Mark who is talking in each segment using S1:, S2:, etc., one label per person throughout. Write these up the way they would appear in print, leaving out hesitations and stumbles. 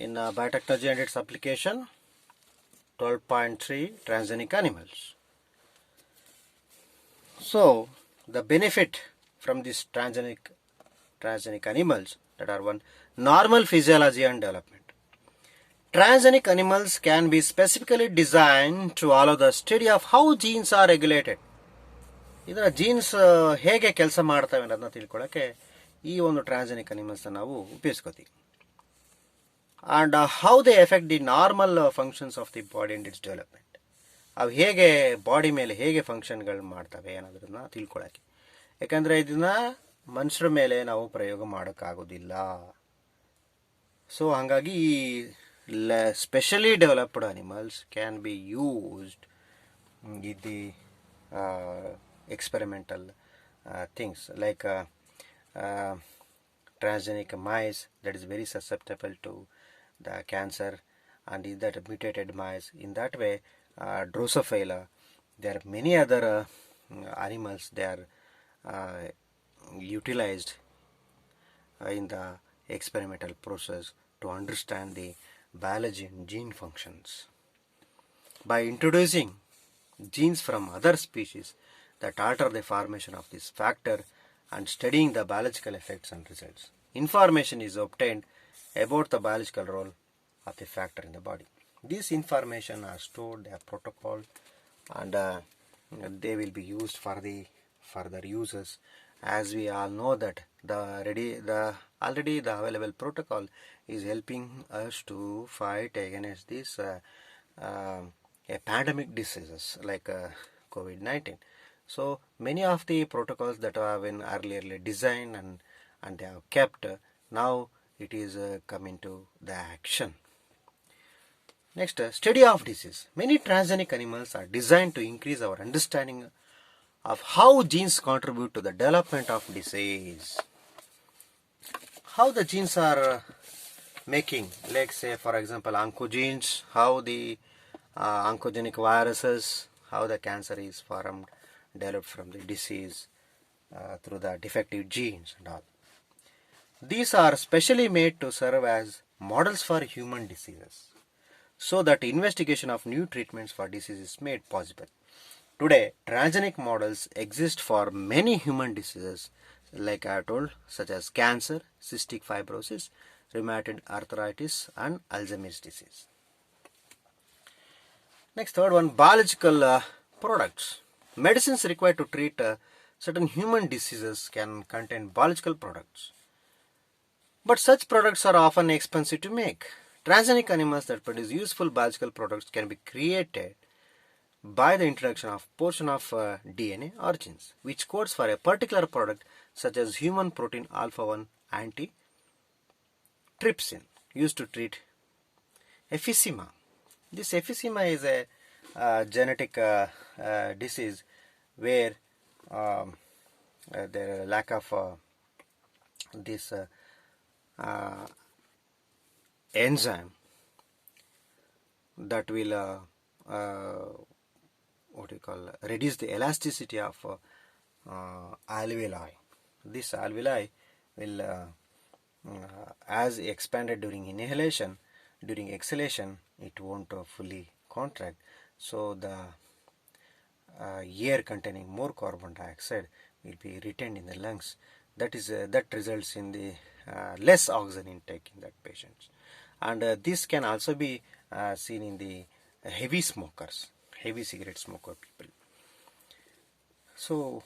S1: in biotechnology and its application 12.3 transgenic animals. So the benefit from these transgenic animals that are one, normal physiology and development. Transgenic animals can be specifically designed to allow the study of how genes are regulated. ಇದರ jeans ಹೇಗೆ ಕೆಲಸ ಮಾಡ್ತವೆ ಅನ್ನೋದನ್ನ ತಿಳ್ಕೊಳ್ಳೋಕ್ಕೆ ಈ ಒಂದು transgenic ಅನಿಮಲ್ಸ್ನ ನಾವು ಉಪಯೋಗಿಸ್ಕೋತೀವಿ. And how they affect the normal functions of the body and its development. ಅವು ಹೇಗೆ ಬಾಡಿ ಮೇಲೆ ಹೇಗೆ ಫಂಕ್ಷನ್ಗಳು ಮಾಡ್ತವೆ ಅನ್ನೋದನ್ನ ತಿಳ್ಕೊಳ್ಳೋಕ್ಕೆ. ಯಾಕಂದರೆ ಇದನ್ನ ಮನುಷ್ಯರ ಮೇಲೆ ನಾವು ಪ್ರಯೋಗ ಮಾಡೋಕ್ಕಾಗೋದಿಲ್ಲ. ಸೊ ಹಾಗಾಗಿ ಈ specially developed animals can be used in the experimental things like transgenic mice that is very susceptible to the cancer, and is that mutated mice. In that way, Drosophila, there are many other animals, they are utilized in the experimental process to understand the biology and gene functions. By introducing genes from other species that alter the formation of this factor and studying the biological effects and results, information is obtained about the biological role of the factor in the body. This information are stored, they are protocol, and they will be used for the further uses. As we all know that already the available protocol is helping us to fight against this pandemic diseases like COVID-19. So many of the protocols that have been earlier designed and they have kept, now it is coming to the action. Next, study of disease. Many transgenic animals are designed to increase our understanding of how genes contribute to the development of disease. How the genes are making, like say for example oncogenes, how the oncogenic viruses, how the cancer is formed, developed from the disease through the defective genes and all. These are specially made to serve as models for human diseases, so that investigation of new treatments for disease is made possible. Today, transgenic models exist for many human diseases, like I told, such as cancer, cystic fibrosis, rheumatoid arthritis, and Alzheimer's disease. Next, third one, biological products. Medicines required to treat certain human diseases can contain biological products, but such products are often expensive to make. Transgenic animals that produce useful biological products can be created by the introduction of portion of DNA or genes, which codes for a particular product, such as human protein alpha-1 antitrypsin, used to treat emphysema. This emphysema is a genetic disease where there is lack of this enzyme that will reduce the elasticity of alveoli. This alveoli will as expanded during inhalation, during exhalation it won't fully contract, so the air containing more carbon dioxide will be retained in the lungs. That results in the less oxygen intake in that patients, and this can also be seen in the heavy smokers, heavy cigarette smoker people. So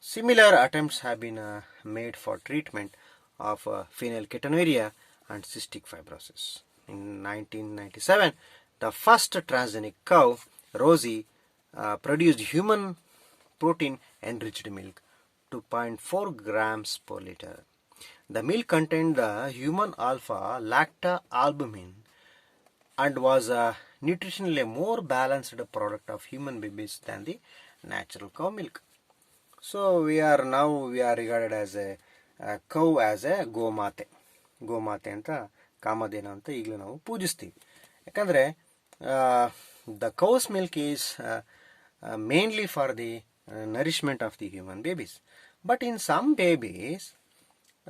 S1: similar attempts have been made for treatment of phenylketonuria and cystic fibrosis. In 1997, the first transgenic cow, Rosie, produced human protein enriched milk, 2.4 grams per liter. The milk contained the human alpha lactalbumin and was nutritionally a more balanced product of human babies than the natural cow milk. So we are regarded as a cow as a ಗೋಮಾತೆ ಅಂತ ಕಾಮಧೇನು ಅಂತ ಈಗಲೂ ನಾವು ಪೂಜಿಸ್ತೀವಿ. ಯಾಕಂದರೆ the cow's milk is mainly for the nourishment of the human babies. But in some babies,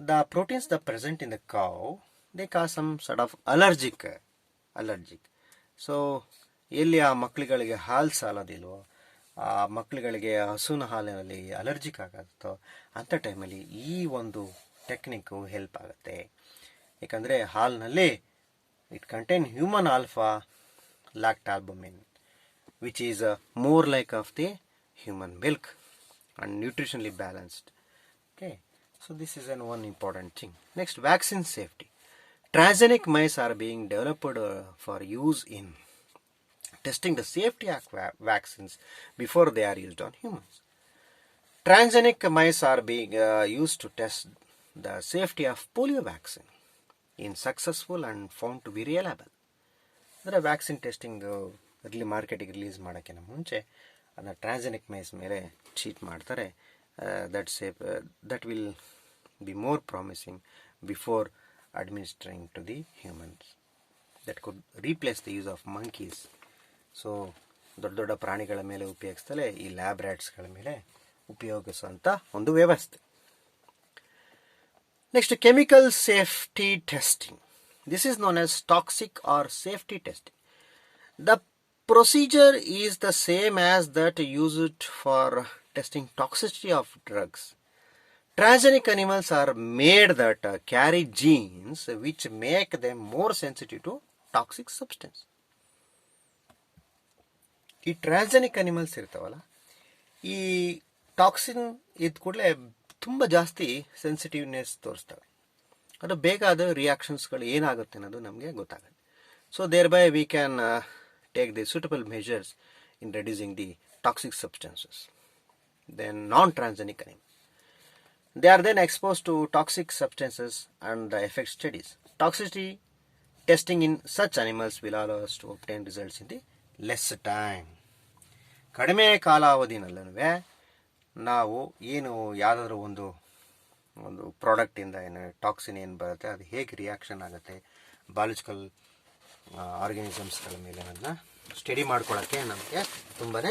S1: the proteins that present in the cow they cause some sort of allergic. So ಎಲ್ಲಿ ಆ ಮಕ್ಕಳುಗಳಿಗೆ ಹಾಲು ಸಾಲೋದಿಲ್ವೋ, ಆ ಮಕ್ಕಳುಗಳಿಗೆ ಹಸುವಿನ ಹಾಲಿನಲ್ಲಿ ಅಲರ್ಜಿಕ್ ಆಗುತ್ತೋ ಅಂಥ ಟೈಮಲ್ಲಿ ಈ ಒಂದು ಟೆಕ್ನಿಕ್ಕು ಹೆಲ್ಪ್ ಆಗುತ್ತೆ. ಯಾಕಂದರೆ ಹಾಲಿನಲ್ಲಿ it contain human alpha lactalbumin which is more like of the human milk and nutritionally balanced. Okay, so this is one important thing. Next, vaccine safety. Transgenic mice are being developed for use in testing the safety of vaccines before they are used on humans. Transgenic mice are being used to test the safety of polio vaccine in successful and found to be reliable. ಅಂದರೆ vaccine testing ಮಾರ್ಕೆಟಿಗೆ release ಮಾಡೋಕ್ಕಿಂತ ಮುಂಚೆ ಅದನ್ನು transgenic mice ಮೇಲೆ cheat ಮಾಡ್ತಾರೆ. That will be more promising before administering to the humans. That could replace the use of monkeys. So ದೊಡ್ಡ ಪ್ರಾಣಿಗಳ ಮೇಲೆ ಉಪಯೋಗಿಸ್ತಲೇ ಈ ಲ್ಯಾಬ್ ರ್ಯಾಟ್ಸ್ಗಳ ಮೇಲೆ ಉಪಯೋಗಿಸುವಂಥ ಒಂದು ವ್ಯವಸ್ಥೆ. Next, chemical safety testing. This is known as toxic or safety testing. The procedure is the same as that used for testing toxicity of drugs. Transgenic animals are made that carry genes which make them more sensitive to toxic substance. ಈ transgenic animals ಇರ್ತಾವಲ್ಲ, ಈ toxin ಇದ್ದ ಕೂಡಲೇ ತುಂಬ ಜಾಸ್ತಿ ಸೆನ್ಸಿಟಿವ್ನೆಸ್ ತೋರಿಸ್ತವೆ. ಅದು ಬೇಕಾದ ರಿಯಾಕ್ಷನ್ಸ್ಗಳು ಏನಾಗುತ್ತೆ ಅನ್ನೋದು ನಮಗೆ ಗೊತ್ತಾಗುತ್ತೆ. So thereby we can take the suitable measures in reducing the toxic substances. Then non transgenic animal, they are then exposed to toxic substances and the effect studies. Toxicity testing in such animals will allow us to obtain results in the less time. ಕಡಿಮೆ ಕಾಲಾವಧಿನಲ್ಲೂ ನಾವು ಏನು ಯಾವುದಾದ್ರೂ ಒಂದು ಪ್ರಾಡಕ್ಟಿಂದ ಏನು toxin ಏನು ಬರುತ್ತೆ, ಅದು ಹೇಗೆ ರಿಯಾಕ್ಷನ್ ಆಗುತ್ತೆ ಬಾಯೋಲಜಿಕಲ್ ಆರ್ಗನಿಸಮ್ಸ್ಗಳ ಮೇಲೆ ಅದನ್ನ ಸ್ಟಡಿ ಮಾಡ್ಕೊಳ್ಳೋಕ್ಕೆ ನಮಗೆ ತುಂಬಾ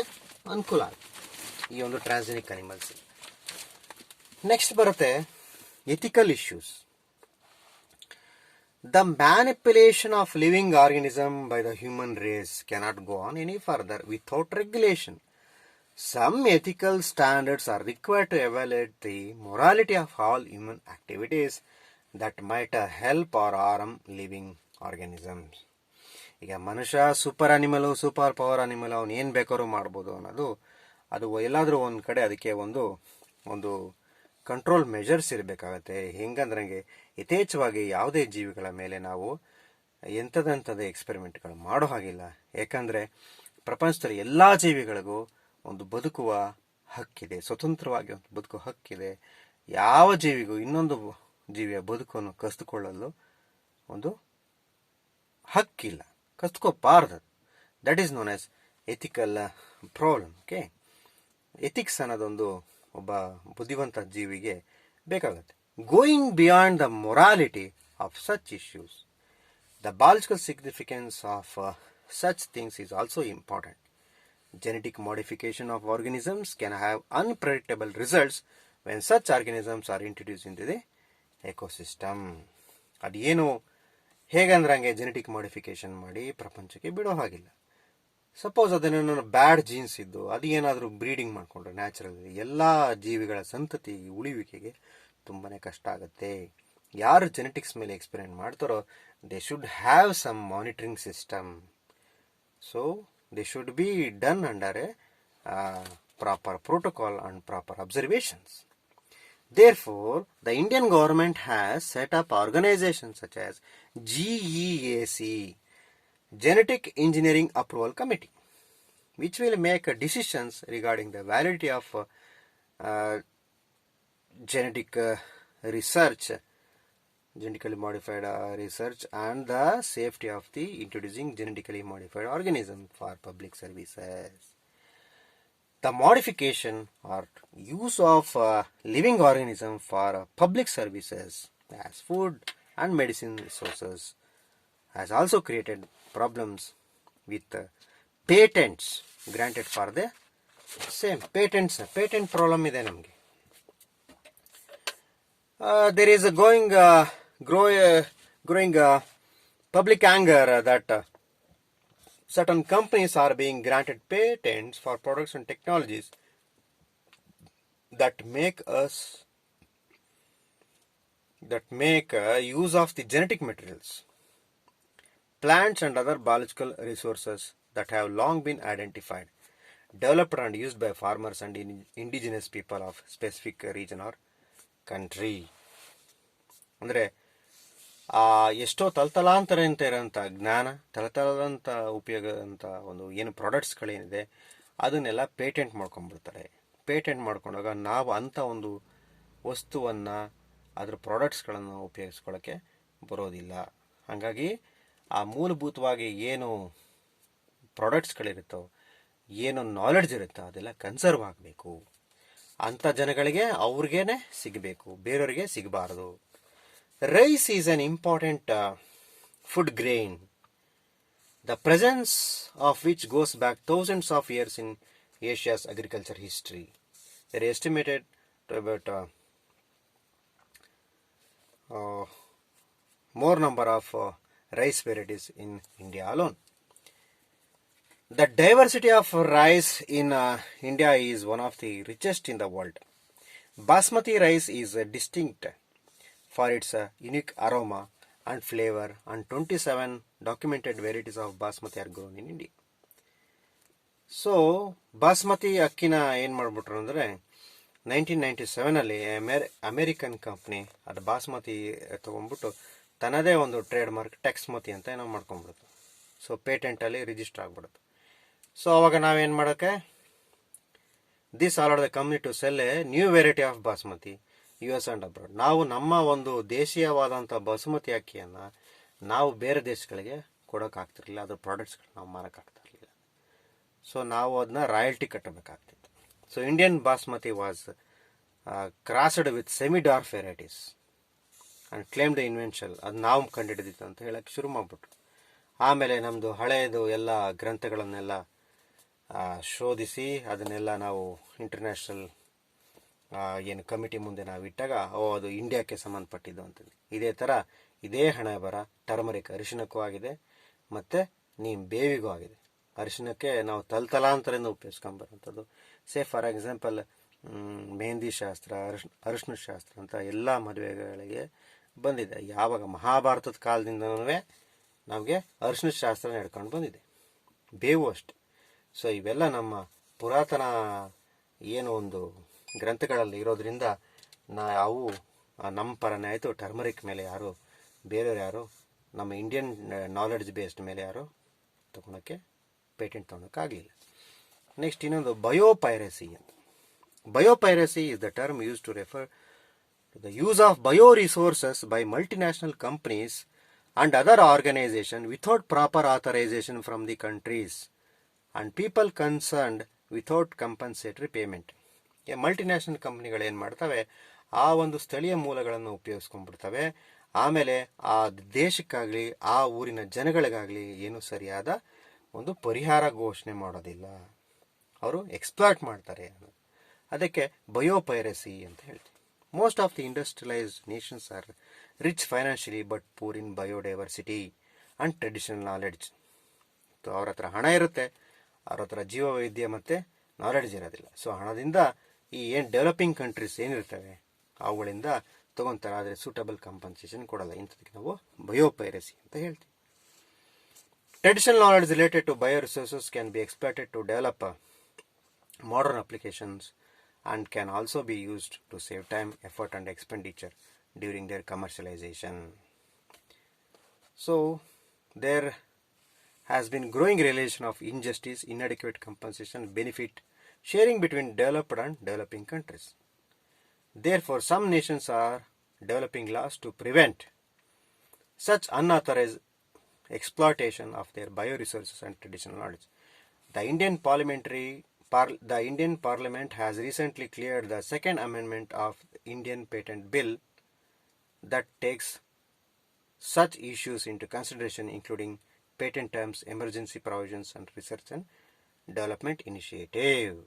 S1: ಅನುಕೂಲ ಆಗುತ್ತೆ ಈ ಒಂದು ಟ್ರಾನ್ಸ್ಜೆನಿಕ್ ಅನಿಮಲ್ಸ್. ನೆಕ್ಸ್ಟ್ ಬರುತ್ತೆ ethical issues. The manipulation of living organism by the human race cannot go on any further without regulation. Some ethical standards are required to evaluate the morality of all human activities that might help or harm living organisms. ಈಗ ಮನುಷ್ಯ super ಅನಿಮಲು, super power animal, ಅವನು ಏನು ಬೇಕಾದ್ರೂ ಮಾಡ್ಬೋದು ಅನ್ನೋದು, ಅದು ಎಲ್ಲಾದರೂ ಒಂದು ಕಡೆ ಅದಕ್ಕೆ ಒಂದು ಕಂಟ್ರೋಲ್ ಮೆಷರ್ಸ್ ಇರಬೇಕಾಗತ್ತೆ. ಹೆಂಗಂದ್ರೆ ಯಥೇಚ್ಛವಾಗಿ ಯಾವುದೇ ಜೀವಿಗಳ ಮೇಲೆ ನಾವು ಎಂಥದಂಥದ್ದು ಎಕ್ಸ್ಪೆರಿಮೆಂಟ್ಗಳು ಮಾಡೋ ಹಾಗಿಲ್ಲ. ಯಾಕಂದರೆ ಪ್ರಪಂಚದಲ್ಲಿ ಎಲ್ಲ ಜೀವಿಗಳಿಗೂ ಒಂದು ಬದುಕುವ ಹಕ್ಕಿದೆ, ಸ್ವತಂತ್ರವಾಗಿ ಒಂದು ಬದುಕುವ ಹಕ್ಕಿದೆ. ಯಾವ ಜೀವಿಗೂ ಇನ್ನೊಂದು ಜೀವಿಯ ಬದುಕನ್ನು ಕಸಿದುಕೊಳ್ಳಲು ಒಂದು ಹಕ್ಕಿಲ್ಲ, ಕಸ್ಕೋಬಾರ್ದು. That is known as ethical problem. Okay, ethics ಅನ್ನೋದೊಂದು ಒಬ್ಬ ಬುದ್ಧಿವಂತ ಜೀವಿಗೆ ಬೇಕಾಗುತ್ತೆ. Going beyond the morality of such issues, the biological significance of such things is also important. Genetic modification of organisms can have unpredictable results when such organisms are introduced into the ecosystem. ಅದೇನು ಹೇಗಂದ್ರೆ ಹಂಗೆ genetic modification ಮಾಡಿ ಪ್ರಪಂಚಕ್ಕೆ ಬಿಡೋ ಹಾಗಿಲ್ಲ. Suppose ಅದನ್ನೇನೋ ಬ್ಯಾಡ್ jeans ಇದ್ದು ಅದು ಏನಾದರೂ ಬ್ರೀಡಿಂಗ್ ಮಾಡಿಕೊಂಡ್ರೆ ನ್ಯಾಚುರಲಿ ಎಲ್ಲ ಜೀವಿಗಳ ಸಂತತಿ ಉಳಿವಿಕೆಗೆ ತುಂಬಾ ಕಷ್ಟ ಆಗುತ್ತೆ. ಯಾರು ಜೆನೆಟಿಕ್ಸ್ ಮೇಲೆ ಎಕ್ಸ್ಪೆರಿಮೆಂಟ್ ಮಾಡ್ತಾರೋ they should have some monitoring system. So they should be done under a proper protocol and proper observations. Therefore, the Indian government has set up organizations such as GEAC, Genetic Engineering Approval Committee, which will make decisions regarding the validity of genetic research, genetically modified research, and the safety of the introducing genetically modified organisms for public services. The modification or use of living organisms for public services as food and medicine resources has also created problems with patents granted for the same. Patent problem ide namge. There is a growing public anger that certain companies are being granted patents for products and technologies that make use of the genetic materials, plants and other biological resources that have long been identified, developed and used by farmers and indigenous people of specific region or country. ಅಂದರೆ ಎಷ್ಟೋ ತಲತಲಾಂತರ ಅಂತ ಇರೋಂಥ ಜ್ಞಾನ, ತಲತಲಾಂತ ಉಪಯೋಗ ಅಂತ ಒಂದು ಏನು ಪ್ರಾಡಕ್ಟ್ಸ್ಗಳೇನಿದೆ ಅದನ್ನೆಲ್ಲ ಪೇಟೆಂಟ್ ಮಾಡ್ಕೊಂಡ್ಬಿಡ್ತಾರೆ. ಪೇಟೆಂಟ್ ಮಾಡ್ಕೊಂಡಾಗ ನಾವು ಅಂಥ ಒಂದು ವಸ್ತುವನ್ನು ಅದರ ಪ್ರಾಡಕ್ಟ್ಸ್ಗಳನ್ನು ಉಪಯೋಗಿಸ್ಕೊಳ್ಳೋಕ್ಕೆ ಬರೋದಿಲ್ಲ. ಹಾಗಾಗಿ ಆ ಮೂಲಭೂತವಾಗಿ ಏನು ಪ್ರಾಡಕ್ಟ್ಸ್ಗಳಿರುತ್ತೋ, ಏನು ನಾಲೆಡ್ಜ್ ಇರುತ್ತೋ ಅದೆಲ್ಲ ಕನ್ಸರ್ವ್ ಆಗಬೇಕು. ಅಂಥ ಜನಗಳಿಗೆ ಅವ್ರಿಗೇನೆ ಸಿಗಬೇಕು, ಬೇರೆಯವರಿಗೆ ಸಿಗಬಾರ್ದು. Rice is an important food grain, the presence of which goes back thousands of years in Asia's agriculture history. They are estimated to about more number of rice varieties in India alone. The diversity of rice in India is one of the richest in the world. Basmati rice is distinct for its unique aroma and flavor, and 27 documented varieties of basmati are grown in India. So basmati ಅಕ್ಕಿನ ಏನು ಮಾಡಿಬಿಟ್ರು ಅಂದರೆ 1997 American company ಅದು ಬಾಸ್ಮತಿ ತೊಗೊಂಡ್ಬಿಟ್ಟು ತನ್ನದೇ ಒಂದು trade mark Texmati ಅಂತ ಏನೋ ಮಾಡ್ಕೊಂಡ್ಬಿಡುತ್ತೆ. ಸೊ ಪೇಟೆಂಟಲ್ಲಿ ರಿಜಿಸ್ಟರ್ ಆಗಿಬಿಡುತ್ತೆ. ಸೊ ಅವಾಗ ನಾವೇನು ಮಾಡೋಕ್ಕೆ, this all are the company to sell a new variety of basmati US and abroad. ನಾವು ನಮ್ಮ ಒಂದು ದೇಶೀಯವಾದಂಥ ಬಾಸುಮತಿ ಅಕ್ಕಿಯನ್ನು ನಾವು ಬೇರೆ ದೇಶಗಳಿಗೆ ಕೊಡೋಕ್ಕಾಗ್ತಿರಲಿಲ್ಲ, ಅದ್ರ ಪ್ರಾಡಕ್ಟ್ಸ್ಗಳು ನಾವು ಮಾರೋಕ್ಕಾಗ್ತಿರಲಿಲ್ಲ. ಸೊ ನಾವು ಅದನ್ನ ರಾಯಲ್ಟಿ ಕಟ್ಟಬೇಕಾಗ್ತಿತ್ತು. So Indian basmati was crossed with semi dark varieties and claim the invention, ಅದು ನಾವು ಕಂಡುಹಿಡಿದಿತ್ತು ಅಂತ ಹೇಳಕ್ಕೆ ಶುರು ಮಾಡಿಬಿಟ್ರು. ಆಮೇಲೆ ನಮ್ಮದು ಹಳೆಯದು ಎಲ್ಲ ಗ್ರಂಥಗಳನ್ನೆಲ್ಲ ಶೋಧಿಸಿ ಅದನ್ನೆಲ್ಲ ನಾವು ಇಂಟರ್ನ್ಯಾಷನಲ್ ಏನು ಕಮಿಟಿ ಮುಂದೆ ನಾವು ಇಟ್ಟಾಗ ಅದು ಇಂಡಿಯಾಕ್ಕೆ ಸಂಬಂಧಪಟ್ಟಿದ್ದು ಅಂತಂದು. ಇದೇ ಥರ ಇದೇ ಹಣೆ ಬರ ಟರ್ಮರಿಕ್ ಅರಿಶಿಣಕ್ಕೂ ಆಗಿದೆ ಮತ್ತು ಬೇವಿಗೂ ಆಗಿದೆ. ಅರಿಶಿಣಕ್ಕೆ ನಾವು ತಲತಲಾಂತರದಿಂದ ಉಪಯೋಗಿಸ್ಕೊಂಬರೋಂಥದ್ದು. ಸೇ ಫಾರ್ ಎಕ್ಸಾಂಪಲ್ ಮೆಹಂದಿ ಶಾಸ್ತ್ರ, ಅರಿಶಿಣ ಶಾಸ್ತ್ರ ಅಂತ ಎಲ್ಲ ಮದುವೆಗಳಿಗೆ ಬಂದಿದೆ. ಯಾವಾಗ ಮಹಾಭಾರತದ ಕಾಲದಿಂದನೂ ನಮಗೆ ಅರಿಶಿಣ ಶಾಸ್ತ್ರ ನಡ್ಕೊಂಡು ಬಂದಿದೆ, ಬೇವು ಅಷ್ಟೆ. ಸೊ ಇವೆಲ್ಲ ನಮ್ಮ ಪುರಾತನ ಏನು ಒಂದು ಗ್ರಂಥಗಳಲ್ಲಿ ಇರೋದ್ರಿಂದ ಅವು ನಮ್ಮ ಪರನೇ ಆಯಿತು. ಟರ್ಮರಿಕ್ ಮೇಲೆ ಯಾರು ಬೇರೆಯವ್ರು ಯಾರು ನಮ್ಮ ಇಂಡಿಯನ್ ನಾಲೆಡ್ಜ್ ಬೇಸ್ಡ್ ಮೇಲೆ ಯಾರು ತೊಗೊಳಕ್ಕೆ ಪೇಟೆಂಟ್ ತೊಗೊಳಕ್ಕಾಗಲಿಲ್ಲ. ನೆಕ್ಸ್ಟ್ ಇನ್ನೊಂದು ಬಯೋಪೈರಸಿ ಅಂತ. Biopiracy is the term use to refer to the use of bio resources by multinational companies and other organizations without proper authorization from the countries and people concerned without compensatory payment. Multinational ಕಂಪ್ನಿಗಳು ಏನು ಮಾಡ್ತವೆ, ಆ ಒಂದು ಸ್ಥಳೀಯ ಮೂಲಗಳನ್ನು ಉಪಯೋಗಿಸ್ಕೊಂಡ್ಬಿಡ್ತವೆ. ಆಮೇಲೆ ಆ ದೇಶಕ್ಕಾಗಲಿ ಆ ಊರಿನ ಜನಗಳಿಗಾಗಲಿ ಏನು ಸರಿಯಾದ ಒಂದು ಪರಿಹಾರ ಘೋಷಣೆ ಮಾಡೋದಿಲ್ಲ, ಅವರು ಎಕ್ಸ್ಪ್ಲಾಯ್ಟ್ ಮಾಡ್ತಾರೆ ಅನ್ನೋದು. ಅದಕ್ಕೆ ಬಯೋಪೈರಸಿ ಅಂತ ಹೇಳ್ತೀವಿ. Most of the industrialised Nations R rich financially but poor in biodiversity and traditional knowledge. ಅವ್ರ ಹತ್ರ ಹಣ ಇರುತ್ತೆ, ಅವ್ರ ಹತ್ರ ಜೀವವೈದ್ಯ ಮತ್ತು ನಾಲೆಡ್ಜ್ ಇರೋದಿಲ್ಲ. ಸೊ ಹಣದಿಂದ ಈ ಏನು ಡೆವಲಪಿಂಗ್ ಕಂಟ್ರೀಸ್ ಏನಿರ್ತವೆ ಅವುಗಳಿಂದ ತೊಗೊತಾರೆ, ಆದರೆ ಸೂಟಬಲ್ ಕಾಂಪನ್ಸೇಷನ್ ಕೊಡಲ್ಲ. ಇಂಥದಕ್ಕೆ ನಾವು ಬಯೋಪೈರಸಿ ಅಂತ ಹೇಳ್ತೀವಿ. Traditional knowledge related to bio resources can be exploited to develop modern applications and can also be used to save time, effort and expenditure during their commercialization. So there has been growing relation of injustice, inadequate compensation, benefit sharing between developed and developing countries. Therefore some nations are developing laws to prevent such unauthorized exploitation of their bioresources and traditional knowledge. The Indian Parliament has recently cleared the second amendment of the Indian Patent Bill that takes such issues into consideration, including patent terms, emergency provisions and research and development initiative.